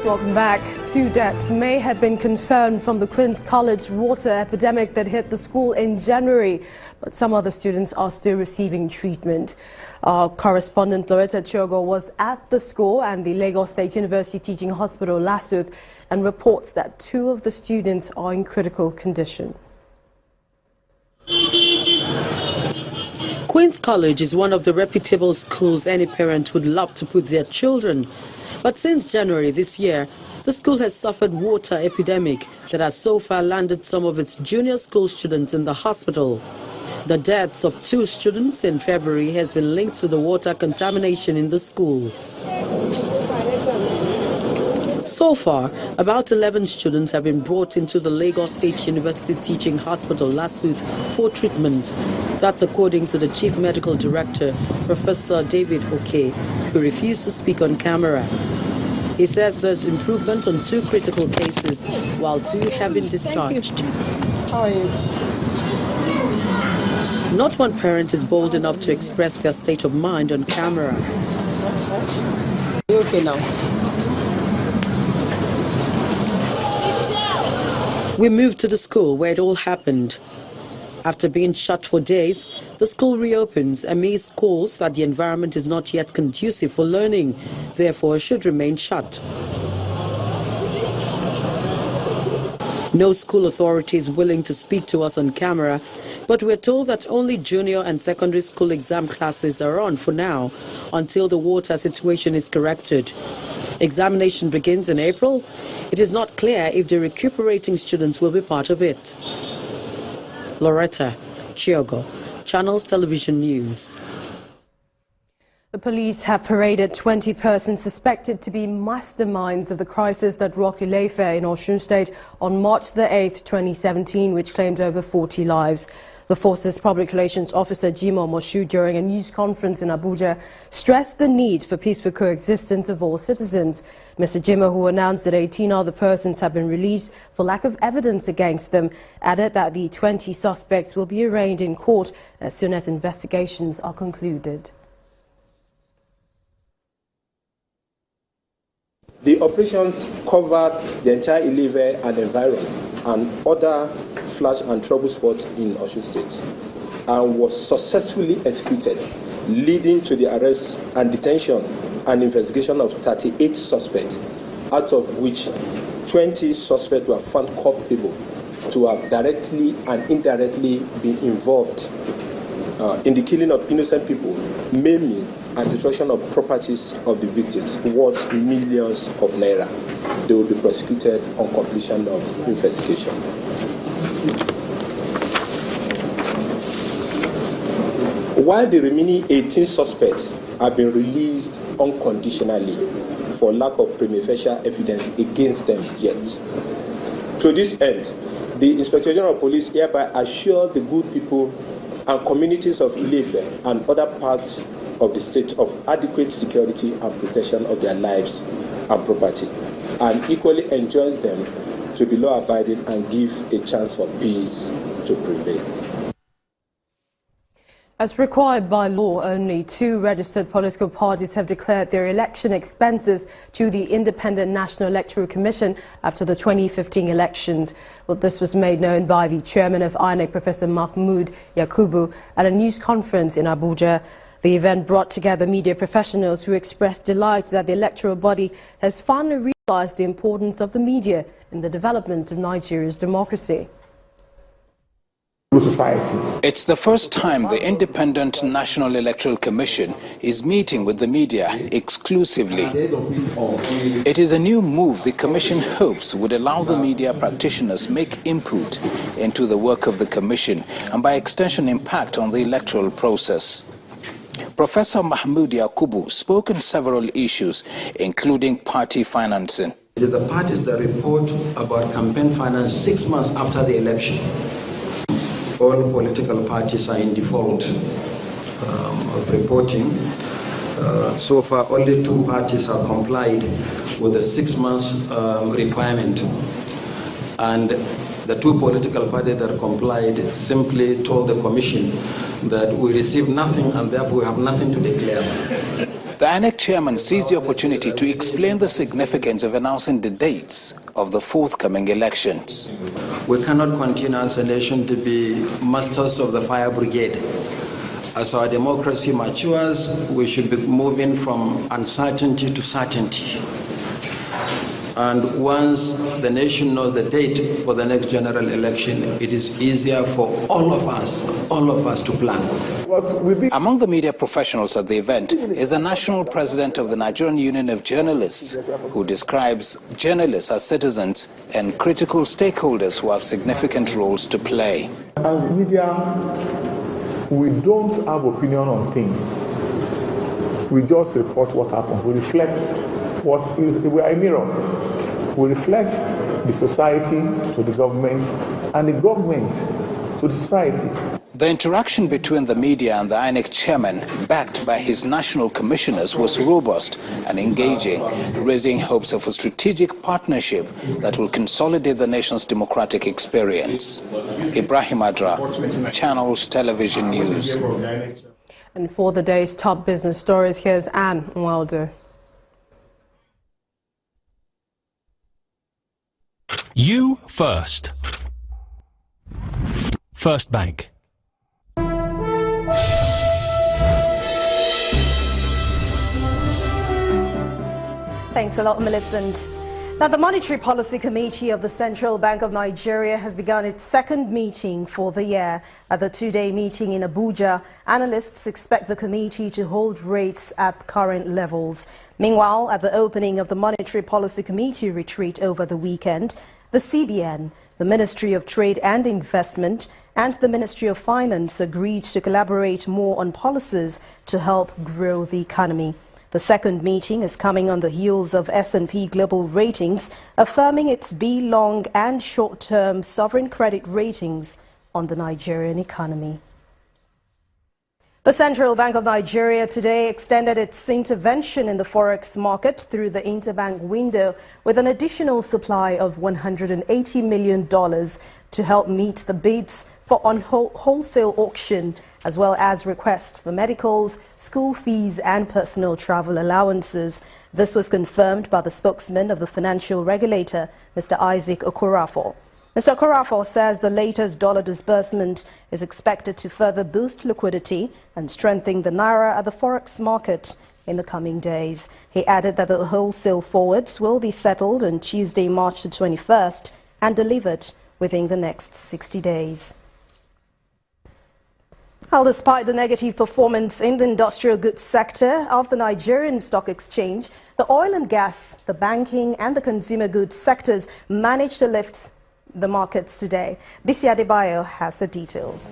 Welcome back. 2 deaths may have been confirmed from the Queen's College water epidemic that hit the school in January, but some other students are still receiving treatment. Our correspondent Loretta Chiogo was at the school and the Lagos State University Teaching Hospital Lasuth and reports that 2 of the students are in critical condition. Queen's College is one of the reputable schools any parent would love to put their children. But since January this year, the school has suffered water epidemic that has so far landed some of its junior school students in the hospital. The deaths of 2 students in February has been linked to the water contamination in the school. So far, about 11 students have been brought into the Lagos State University Teaching Hospital Lasuth for treatment. That's according to the Chief Medical Director, Professor David Oke, who refused to speak on camera. He says there's improvement on 2 critical cases, while 2 have been discharged. How are you? Not one parent is bold enough to express their state of mind on camera. You okay now? We moved to the school where it all happened. After being shut for days, the school reopens amidst calls that the environment is not yet conducive for learning, therefore should remain shut. No school authority is willing to speak to us on camera, but we're told that only junior and secondary school exam classes are on for now, until the water situation is corrected. Examination begins in April. It is not clear if the recuperating students will be part of it. Loretta Chiogo, Channels Television News. The police have paraded 20 persons suspected to be masterminds of the crisis that rocked Ile-Ife in Osun State on March the 8th, 2017, which claimed over 40 lives. The force's public relations officer, Jimoh Moshood, during a news conference in Abuja, stressed the need for peaceful coexistence of all citizens. Mr. Jimoh, who announced that 18 other persons have been released for lack of evidence against them, added that the 20 suspects will be arraigned in court as soon as investigations are concluded. The operations covered the entire Ile-Ife and environment and other flash and trouble spots in Osun State and was successfully executed, leading to the arrest and detention and investigation of 38 suspects, out of which 20 suspects were found culpable to have directly and indirectly been involved in the killing of innocent people, maiming and destruction of properties of the victims worth millions of naira. They will be prosecuted on completion of investigation. While the remaining 18 suspects have been released unconditionally for lack of prima facie evidence against them yet. To this end, the Inspector General of Police hereby assure the good people and communities of Ile-Ife and other parts of the state of adequate security and protection of their lives and property, and equally enjoins them to be law-abiding and give a chance for peace to prevail. As required by law, only 2 registered political parties have declared their election expenses to the Independent National Electoral Commission after the 2015 elections. Well, this was made known by the chairman of INEC, Professor Mahmood Yakubu, at a news conference in Abuja. The event brought together media professionals who expressed delight that the electoral body has finally realized the importance of the media in the development of Nigeria's democracy. It's the first time the Independent National Electoral Commission is meeting with the media exclusively. It is a new move the Commission hopes would allow the media practitioners make input into the work of the Commission and by extension impact on the electoral process. Professor Mahmood Yakubu spoke on several issues, including party financing. The parties that report about campaign finance 6 months after the election, all political parties are in default of reporting. So far, only 2 parties have complied with the 6 months requirement. And the 2 political parties that complied simply told the Commission that we received nothing and therefore we have nothing to declare. The INEC chairman seized the opportunity to explain the significance of announcing the dates of the forthcoming elections. We cannot continue as a nation to be masters of the fire brigade. As our democracy matures, we should be moving from uncertainty to certainty. And once the nation knows the date for the next general election, it is easier for all of us to plan. Among the media professionals at the event is the national president of the Nigerian Union of Journalists, who describes journalists as citizens and critical stakeholders who have significant roles to play. As media, we don't have opinion on things. We just report what happens. We reflect what is. We are a mirror. We reflect the society to the government and the government to the society. The interaction between the media and the INEC chairman, backed by his national commissioners, was robust and engaging, raising hopes of a strategic partnership that will consolidate the nation's democratic experience. Ibrahim Adra, Channels Television News. And for the day's top business stories, here's Anne Wilder. You first. First Bank. Thanks a lot, Millicent. Now, the Monetary Policy Committee of the Central Bank of Nigeria has begun its second meeting for the year. At the two-day meeting in Abuja, analysts expect the committee to hold rates at current levels. Meanwhile, at the opening of the Monetary Policy Committee retreat over the weekend, the CBN, the Ministry of Trade and Investment, and the Ministry of Finance agreed to collaborate more on policies to help grow the economy. The second meeting is coming on the heels of S&P Global Ratings affirming its B long and short-term sovereign credit ratings on the Nigerian economy. The Central Bank of Nigeria today extended its intervention in the forex market through the interbank window with an additional supply of $180 million to help meet the bids for on wholesale auction, as well as requests for medicals, school fees and personal travel allowances. This was confirmed by the spokesman of the financial regulator, Mr. Isaac Okorafor. Mr. Okorafor says the latest dollar disbursement is expected to further boost liquidity and strengthen the naira at the forex market in the coming days. He added that the wholesale forwards will be settled on Tuesday, March the 21st and delivered within the next 60 days. Well, despite the negative performance in the industrial goods sector of the Nigerian Stock Exchange, the oil and gas, the banking and the consumer goods sectors managed to lift the markets today. Bisi Adebayo has the details.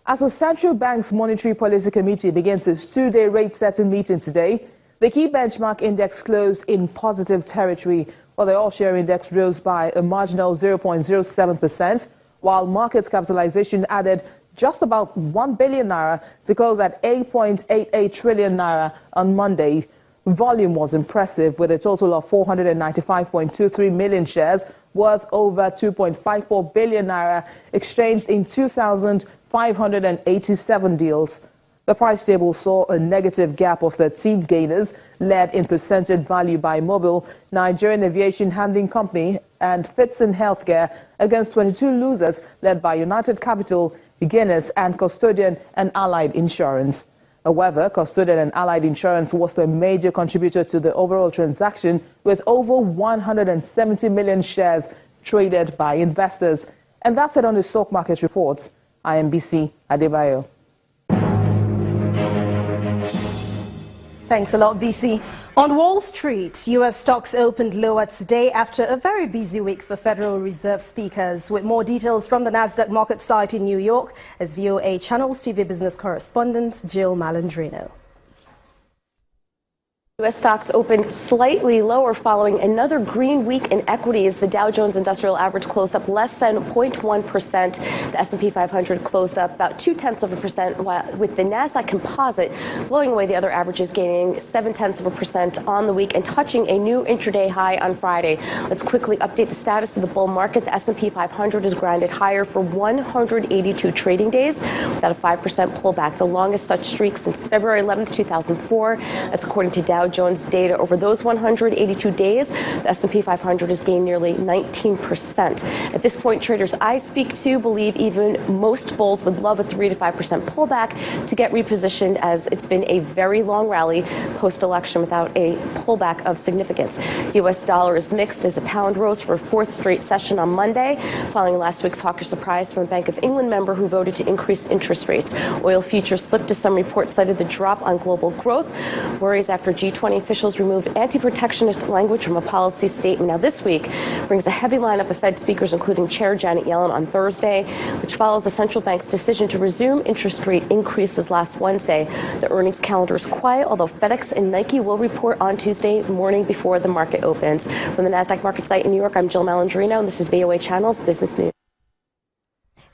As the Central Bank's Monetary Policy Committee begins its two-day rate-setting meeting today, the key benchmark index closed in positive territory, while the all-share index rose by a marginal 0.07%, while market capitalization added just about 1 billion naira to close at 8.88 trillion naira on Monday. Volume was impressive, with a total of 495.23 million shares worth over 2.54 billion naira exchanged in 2,587 deals. The price table saw a negative gap of 13 gainers, led in percentage value by Mobil, Nigerian Aviation Handling Company, and Fitson Healthcare, against 22 losers, led by United Capital, Guinness, and Custodian and Allied Insurance. However, Custodian and Allied Insurance was the major contributor to the overall transaction, with over 170 million shares traded by investors. And that's it on the stock market reports. I am Bisi Adebayo. Thanks a lot, BC. On Wall Street, U.S. stocks opened lower today after a very busy week for Federal Reserve speakers. With more details from the Nasdaq market site in New York is VOA Channels TV business correspondent Jill Malandrino. U.S. stocks opened slightly lower following another green week in equities. The Dow Jones Industrial Average closed up less than 0.1%. The S&P 500 closed up about 0.2%, while with the Nasdaq Composite blowing away the other averages, gaining 0.7% on the week and touching a new intraday high on Friday. Let's quickly update the status of the bull market. The S&P 500 has grinded higher for 182 trading days without a 5% pullback, the longest such streak since February 11th, 2004. That's according to Dow Jones data. Over those 182 days, the S&P 500 has gained nearly 19%. At this point, traders I speak to believe even most bulls would love a 3 to 5% pullback to get repositioned, as it's been a very long rally post-election without a pullback of significance. U.S. dollar is mixed as the pound rose for a fourth straight session on Monday, following last week's hawkish surprise from a Bank of England member who voted to increase interest rates. Oil futures slipped as some reports cited the drop on global growth. Worries after G20 officials removed anti-protectionist language from a policy statement. Now, this week brings a heavy lineup of Fed speakers, including Chair Janet Yellen on Thursday, which follows the central bank's decision to resume interest rate increases last Wednesday. The earnings calendar is quiet, although FedEx and Nike will report on Tuesday morning before the market opens. From the NASDAQ market site in New York, I'm Jill Malandrino, and this is VOA Channel's Business News.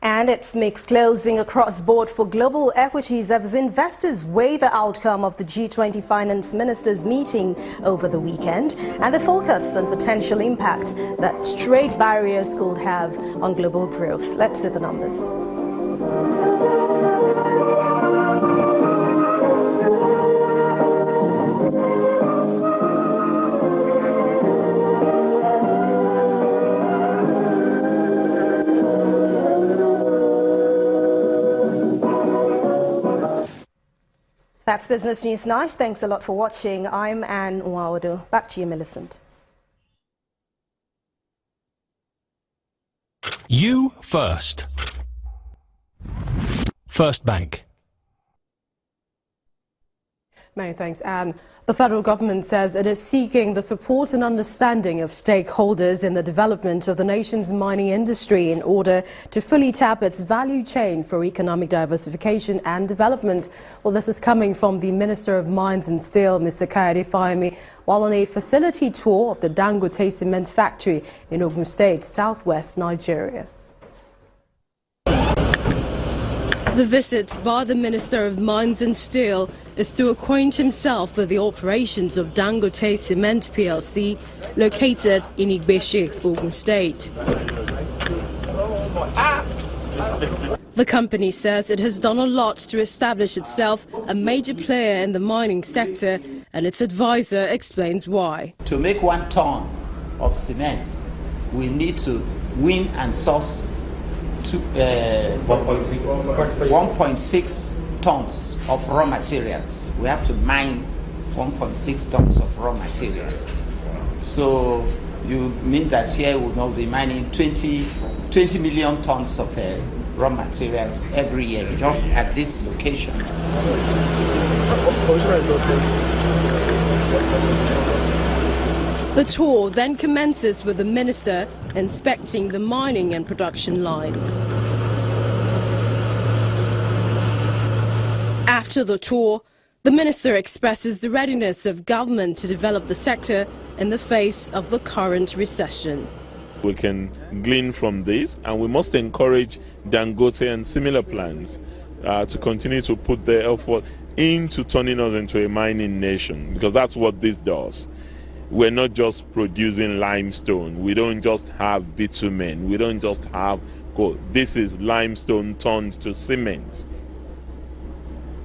And it's mixed closing across board for global equities as investors weigh the outcome of the G20 finance ministers meeting over the weekend and the focus on potential impact that trade barriers could have on global growth. Let's see the numbers. That's Business News Night. Thanks a lot for watching. I'm Anne Nwaodo. Back to you, Millicent. You first. First Bank. Many thanks, Anne. The federal government says it is seeking the support and understanding of stakeholders in the development of the nation's mining industry in order to fully tap its value chain for economic diversification and development. Well, this is coming from the Minister of Mines and Steel, Mr. Kayode Fayemi, while on a facility tour of the Dangote cement factory in Ogun State, southwest Nigeria. The visit by the Minister of Mines and Steel is to acquaint himself with the operations of Dangote Cement PLC, located in Igbeshe, Ogun State. The company says it has done a lot to establish itself a major player in the mining sector, and its advisor explains why. To make 1 ton of cement, we need to win and source 1.6 tons of raw materials. We have to mine 1.6 tons of raw materials. So you mean that here we will be mining 20 million tons of raw materials every year, just at this location. The tour then commences with the minister inspecting the mining and production lines. After the tour, the minister expresses the readiness of government to develop the sector in the face of the current recession. We can glean from this, and we must encourage Dangote and similar plans to continue to put their effort into turning us into a mining nation, because that's what this does. We're not just producing limestone. We don't just have bitumen. We don't just have gold. This is limestone turned to cement.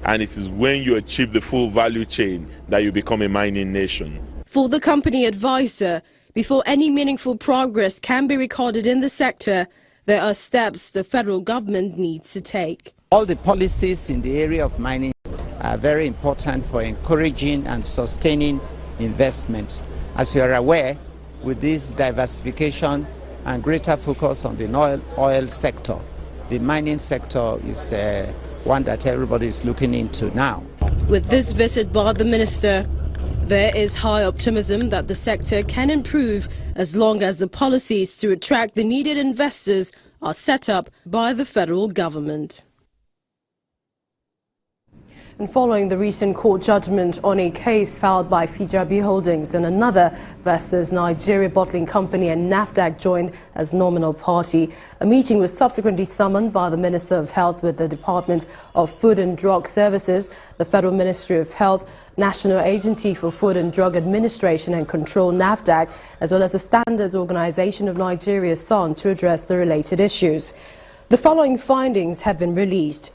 And it is when you achieve the full value chain that you become a mining nation. For the company advisor, before any meaningful progress can be recorded in the sector, there are steps the federal government needs to take. All the policies in the area of mining are very important for encouraging and sustaining investment. As you are aware, with this diversification and greater focus on the oil sector, the mining sector is one that everybody is looking into now. With this visit by the minister, there is high optimism that the sector can improve as long as the policies to attract the needed investors are set up by the federal government. And following the recent court judgment on a case filed by Fijabi Holdings and another versus Nigeria Bottling Company and NAFDAC joined as nominal party, a meeting was subsequently summoned by the Minister of Health with the Department of Food and Drug Services, the Federal Ministry of Health, National Agency for Food and Drug Administration and Control NAFDAC, as well as the Standards Organization of Nigeria SON to address the related issues. The following findings have been released.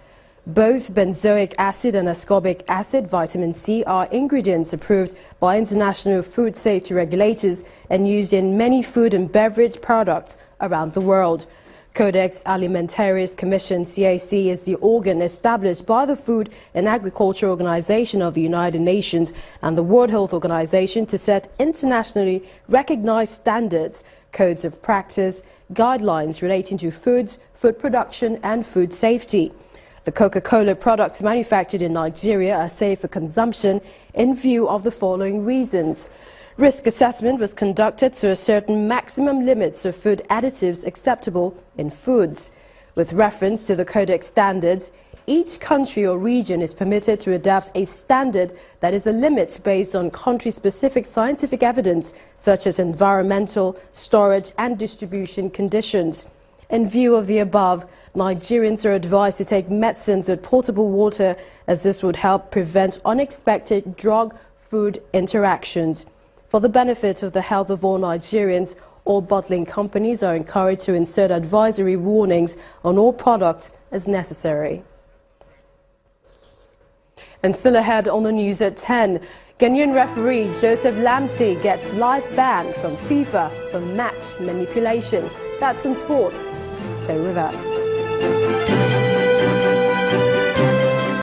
Both benzoic acid and ascorbic acid, vitamin C, are ingredients approved by international food safety regulators and used in many food and beverage products around the world. Codex Alimentarius Commission, CAC, is the organ established by the Food and Agriculture Organization of the United Nations and the World Health Organization to set internationally recognized standards, codes of practice, guidelines relating to foods, food production and food safety. The Coca-Cola products manufactured in Nigeria are safe for consumption in view of the following reasons. Risk assessment was conducted to ascertain maximum limits of food additives acceptable in foods. With reference to the Codex standards, each country or region is permitted to adopt a standard that is a limit based on country-specific scientific evidence, such as environmental, storage and distribution conditions. In view of the above, Nigerians are advised to take medicines with potable water, as this would help prevent unexpected drug-food interactions. For the benefit of the health of all Nigerians, all bottling companies are encouraged to insert advisory warnings on all products as necessary. And still ahead on the news at 10, Ghanaian referee Joseph Lamptey gets life ban from FIFA for match manipulation. That's in sports. Stay with us.